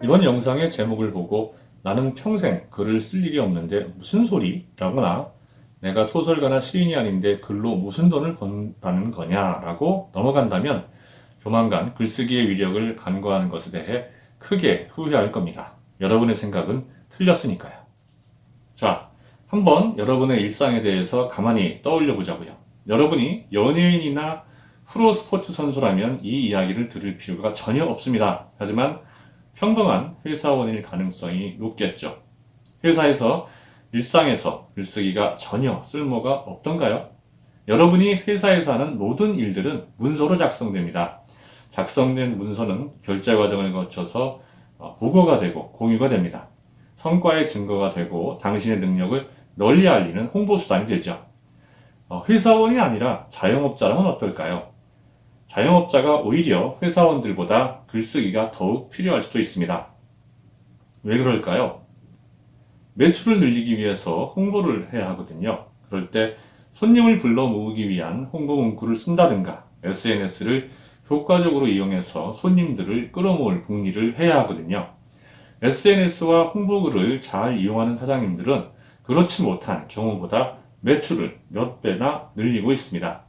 이번 영상의 제목을 보고 나는 평생 글을 쓸 일이 없는데 무슨 소리? 라거나 내가 소설가나 시인이 아닌데 글로 무슨 돈을 번다는 거냐? 라고 넘어간다면 조만간 글쓰기의 위력을 간과하는 것에 대해 크게 후회할 겁니다. 여러분의 생각은 틀렸으니까요. 자, 한번 여러분의 일상에 대해서 가만히 떠올려 보자고요. 여러분이 연예인이나 프로 스포츠 선수라면 이 이야기를 들을 필요가 전혀 없습니다. 하지만 평범한 회사원일 가능성이 높겠죠. 회사에서 일상에서 글쓰기가 전혀 쓸모가 없던가요? 여러분이 회사에서 하는 모든 일들은 문서로 작성됩니다. 작성된 문서는 결제 과정을 거쳐서 보고가 되고 공유가 됩니다. 성과의 증거가 되고 당신의 능력을 널리 알리는 홍보수단이 되죠. 회사원이 아니라 자영업자라면 어떨까요? 자영업자가 오히려 회사원들보다 글쓰기가 더욱 필요할 수도 있습니다. 왜 그럴까요? 매출을 늘리기 위해서 홍보를 해야 하거든요. 그럴 때 손님을 불러 모으기 위한 홍보 문구를 쓴다든가 SNS를 효과적으로 이용해서 손님들을 끌어모을 궁리를 해야 하거든요. SNS와 홍보글을 잘 이용하는 사장님들은 그렇지 못한 경우보다 매출을 몇 배나 늘리고 있습니다.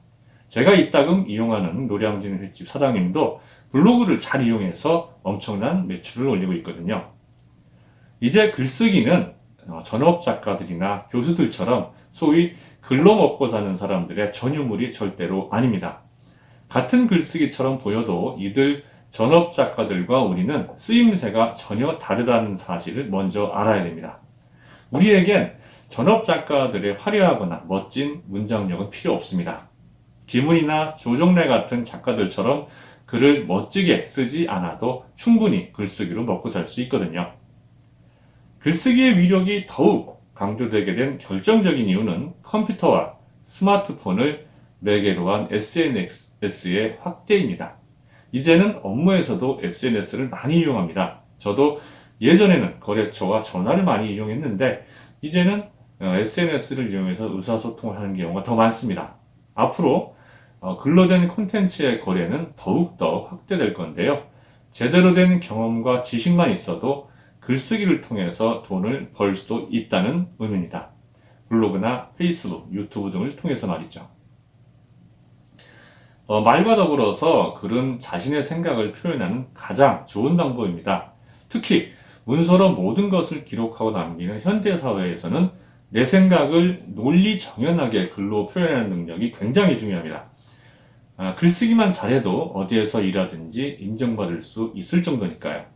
제가 이따금 이용하는 노량진 횟집 사장님도 블로그를 잘 이용해서 엄청난 매출을 올리고 있거든요. 이제 글쓰기는 전업 작가들이나 교수들처럼 소위 글로 먹고 사는 사람들의 전유물이 절대로 아닙니다. 같은 글쓰기처럼 보여도 이들 전업 작가들과 우리는 쓰임새가 전혀 다르다는 사실을 먼저 알아야 됩니다. 우리에겐 전업 작가들의 화려하거나 멋진 문장력은 필요 없습니다. 김훈이나 조정래 같은 작가들처럼 글을 멋지게 쓰지 않아도 충분히 글쓰기로 먹고 살 수 있거든요. 글쓰기의 위력이 더욱 강조되게 된 결정적인 이유는 컴퓨터와 스마트폰을 매개로 한 SNS의 확대입니다. 이제는 업무에서도 SNS를 많이 이용합니다. 저도 예전에는 거래처와 전화를 많이 이용했는데 이제는 SNS를 이용해서 의사소통을 하는 경우가 더 많습니다. 앞으로 글로 된 콘텐츠의 거래는 더욱더 확대될 건데요. 제대로 된 경험과 지식만 있어도 글쓰기를 통해서 돈을 벌 수도 있다는 의미입니다. 블로그나 페이스북, 유튜브 등을 통해서 말이죠. 말과 더불어서 글은 자신의 생각을 표현하는 가장 좋은 방법입니다. 특히 문서로 모든 것을 기록하고 남기는 현대사회에서는 내 생각을 논리 정연하게 글로 표현하는 능력이 굉장히 중요합니다. 글쓰기만 잘해도 어디에서 일하든지 인정받을 수 있을 정도니까요.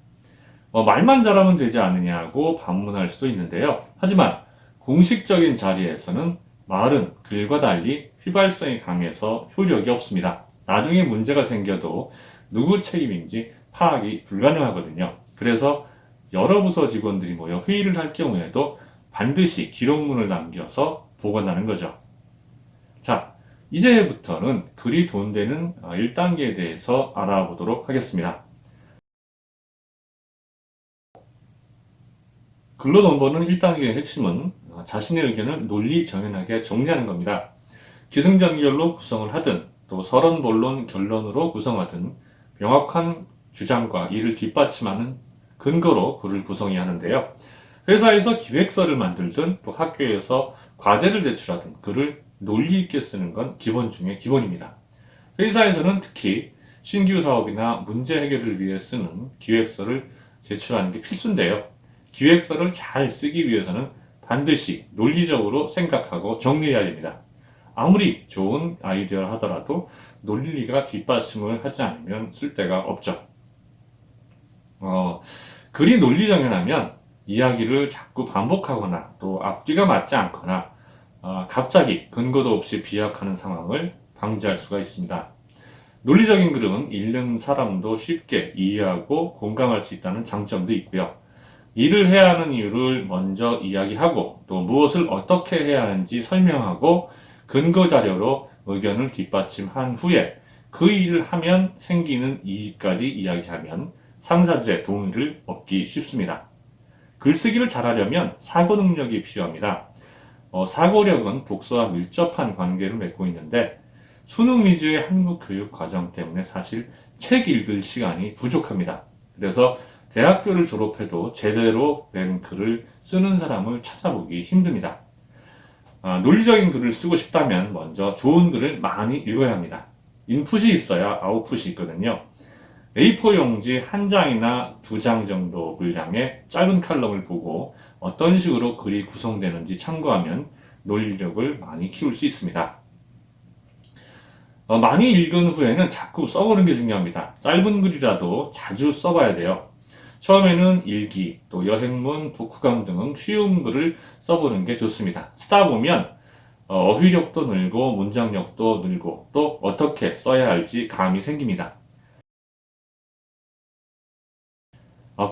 말만 잘하면 되지 않느냐고 반문할 수도 있는데요. 하지만 공식적인 자리에서는 말은 글과 달리 휘발성이 강해서 효력이 없습니다. 나중에 문제가 생겨도 누구 책임인지 파악이 불가능하거든요. 그래서 여러 부서 직원들이 모여 회의를 할 경우에도 반드시 기록문을 남겨서 보관하는 거죠. 자, 이제부터는 글이 돈 되는 1단계에 대해서 알아보도록 하겠습니다. 글로 돈 버는 1단계의 핵심은 자신의 의견을 논리 정연하게 정리하는 겁니다. 기승전결로 구성을 하든 또 서론, 본론, 결론으로 구성하든 명확한 주장과 이를 뒷받침하는 근거로 글을 구성해야 하는데요. 회사에서 기획서를 만들든 또 학교에서 과제를 제출하든 글을 논리 있게 쓰는 건 기본 중에 기본입니다. 회사에서는 특히 신규 사업이나 문제 해결을 위해 쓰는 기획서를 제출하는 게 필수인데요. 기획서를 잘 쓰기 위해서는 반드시 논리적으로 생각하고 정리해야 됩니다. 아무리 좋은 아이디어를 하더라도 논리가 뒷받침을 하지 않으면 쓸 데가 없죠. 글이 논리정연하면 이야기를 자꾸 반복하거나 또 앞뒤가 맞지 않거나 갑자기 근거도 없이 비약하는 상황을 방지할 수가 있습니다. 논리적인 글은 읽는 사람도 쉽게 이해하고 공감할 수 있다는 장점도 있고요. 일을 해야 하는 이유를 먼저 이야기하고 또 무엇을 어떻게 해야 하는지 설명하고 근거 자료로 의견을 뒷받침한 후에 그 일을 하면 생기는 이익까지 이야기하면 상사들의 동의를 얻기 쉽습니다. 글쓰기를 잘하려면 사고 능력이 필요합니다. 사고력은 독서와 밀접한 관계를 맺고 있는데 수능 위주의 한국 교육 과정 때문에 사실 책 읽을 시간이 부족합니다. 그래서 대학교를 졸업해도 제대로 된 글을 쓰는 사람을 찾아보기 힘듭니다. 논리적인 글을 쓰고 싶다면 먼저 좋은 글을 많이 읽어야 합니다. 인풋이 있어야 아웃풋이 있거든요. A4 용지 한 장이나 두 장 정도 분량의 짧은 칼럼을 보고 어떤 식으로 글이 구성되는지 참고하면 논리력을 많이 키울 수 있습니다. 많이 읽은 후에는 자꾸 써보는 게 중요합니다. 짧은 글이라도 자주 써봐야 돼요. 처음에는 일기, 또 여행문, 독후감 등 쉬운 글을 써보는 게 좋습니다. 쓰다 보면 어휘력도 늘고 문장력도 늘고 또 어떻게 써야 할지 감이 생깁니다.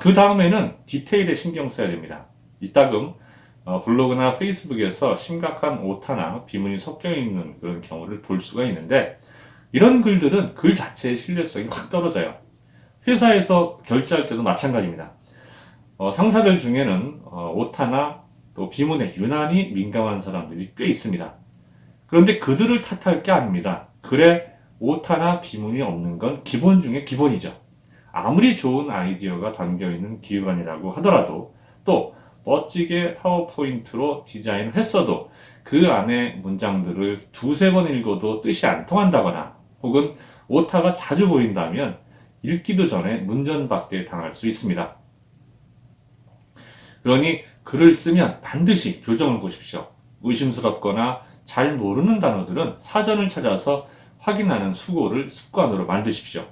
그 다음에는 디테일에 신경 써야 됩니다. 이따금 블로그나 페이스북에서 심각한 오타나 비문이 섞여 있는 그런 경우를 볼 수가 있는데 이런 글들은 글 자체의 신뢰성이 확 떨어져요. 회사에서 결제할 때도 마찬가지입니다. 상사들 중에는 오타나 또 비문에 유난히 민감한 사람들이 꽤 있습니다. 그런데 그들을 탓할 게 아닙니다. 글에 오타나 비문이 없는 건 기본 중에 기본이죠. 아무리 좋은 아이디어가 담겨있는 기획안이라고 하더라도 또 멋지게 파워포인트로 디자인을 했어도 그 안에 문장들을 두세 번 읽어도 뜻이 안 통한다거나 혹은 오타가 자주 보인다면 읽기도 전에 문전박대 당할 수 있습니다. 그러니 글을 쓰면 반드시 교정을 보십시오. 의심스럽거나 잘 모르는 단어들은 사전을 찾아서 확인하는 수고를 습관으로 만드십시오.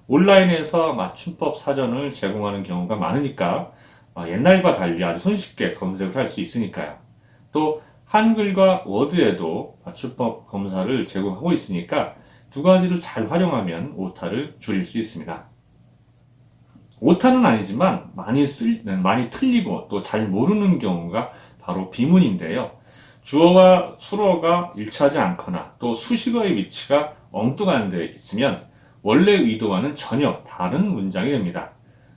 온라인에서 맞춤법 사전을 제공하는 경우가 많으니까 옛날과 달리 아주 손쉽게 검색을 할 수 있으니까요. 또 한글과 워드에도 맞춤법 검사를 제공하고 있으니까 두 가지를 잘 활용하면 오타를 줄일 수 있습니다. 오타는 아니지만 많이 틀리고 또 잘 모르는 경우가 바로 비문인데요. 주어와 수어가 일치하지 않거나 또 수식어의 위치가 엉뚱한 데 있으면 원래 의도와는 전혀 다른 문장이 됩니다.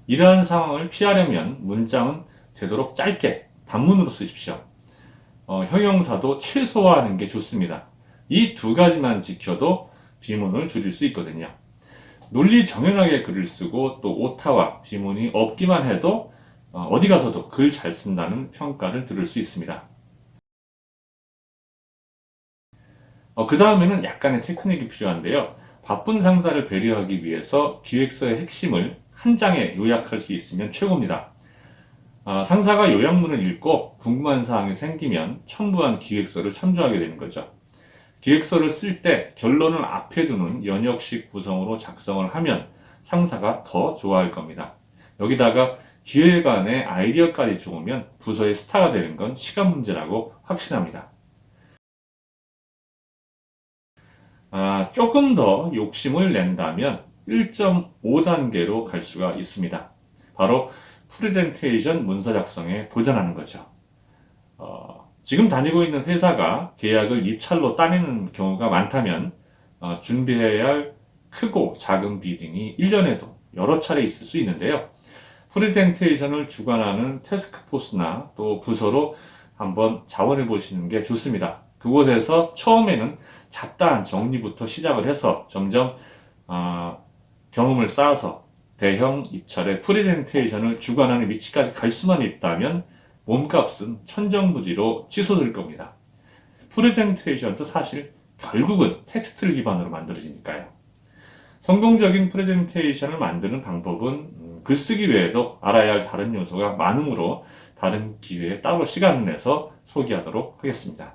이러한 상황을 피하려면 문장은 되도록 짧게 단문으로 쓰십시오. 형용사도 최소화하는 게 좋습니다. 이 두 가지만 지켜도 비문을 줄일 수 있거든요. 논리 정연하게 글을 쓰고 또 오타와 비문이 없기만 해도 어디 가서도 글 잘 쓴다는 평가를 들을 수 있습니다. 그 다음에는 약간의 테크닉이 필요한데요. 바쁜 상사를 배려하기 위해서 기획서의 핵심을 한 장에 요약할 수 있으면 최고입니다. 상사가 요약문을 읽고 궁금한 사항이 생기면 첨부한 기획서를 참조하게 되는 거죠. 기획서를 쓸 때 결론을 앞에 두는 연역식 구성으로 작성을 하면 상사가 더 좋아할 겁니다. 여기다가 기획안의 아이디어까지 좋으면 부서의 스타가 되는 건 시간 문제라고 확신합니다. 조금 더 욕심을 낸다면 1.5단계로 갈 수가 있습니다. 바로 프레젠테이션 문서 작성에 도전하는 거죠. 지금 다니고 있는 회사가 계약을 입찰로 따내는 경우가 많다면 준비해야 할 크고 작은 비딩이 1년에도 여러 차례 있을 수 있는데요. 프레젠테이션을 주관하는 태스크포스나 또 부서로 한번 자원해 보시는 게 좋습니다. 그곳에서 처음에는 잡다한 정리부터 시작을 해서 점점 경험을 쌓아서 대형 입찰의 프레젠테이션을 주관하는 위치까지 갈 수만 있다면 몸값은 천정부지로 치솟을 겁니다. 프레젠테이션도 사실 결국은 텍스트를 기반으로 만들어지니까요. 성공적인 프레젠테이션을 만드는 방법은 글쓰기 외에도 알아야 할 다른 요소가 많으므로 다른 기회에 따로 시간을 내서 소개하도록 하겠습니다.